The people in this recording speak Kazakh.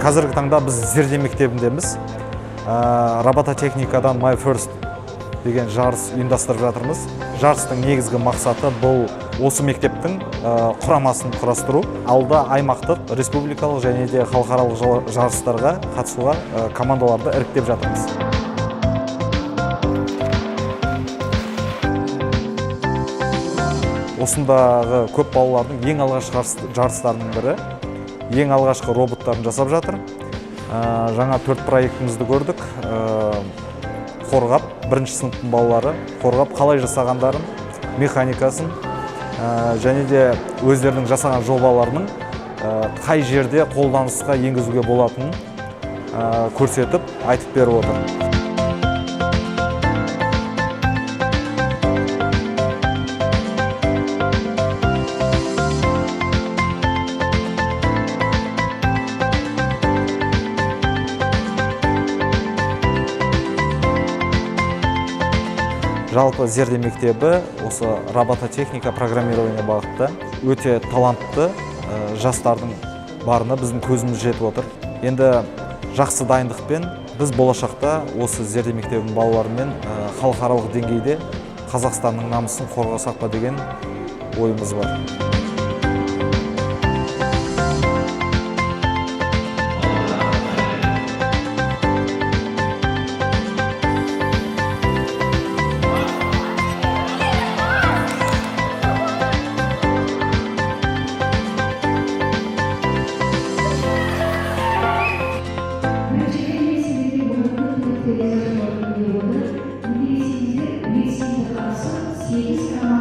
Қазіргі таңда біз зерде мектебіндеміз. Робототехникадан My First деген жарыс ұйымдастырып жатырмыз. Жарыстың негізгі мақсаты бұл осы мектептің құрамасын құрастыру. Алда аймақтық, республикалық және де халықаралық жарыстарға қатысуға командаларды іріктеп жатырмыз. Осындағы көп балалардың ең алғашқы жарыстарының бірі. Ең алғашқы роботтарын жасап жатыр. Жаңа 4 проектімізді көрдік. Қорғап, бірінші сыныптың балалары қорғап қалай жасағандарын, механикасын және де өздерінің жасаған жобаларының қай жерде қолданысқа енгізуге болатынын көрсетіп, айтып беріп отыр. Жалпы зерде мектебі осы робототехника, программирование бағытта өте талантты жастардың барына біздің көзіміз жетіп отыр. Енді жақсы дайындықпен біз болашақта осы зерде мектебінің балаларымен халықаралық деңгейде Қазақстанның намысын қорғасақ па деген ойымыз бар. Медицинге қарсы 8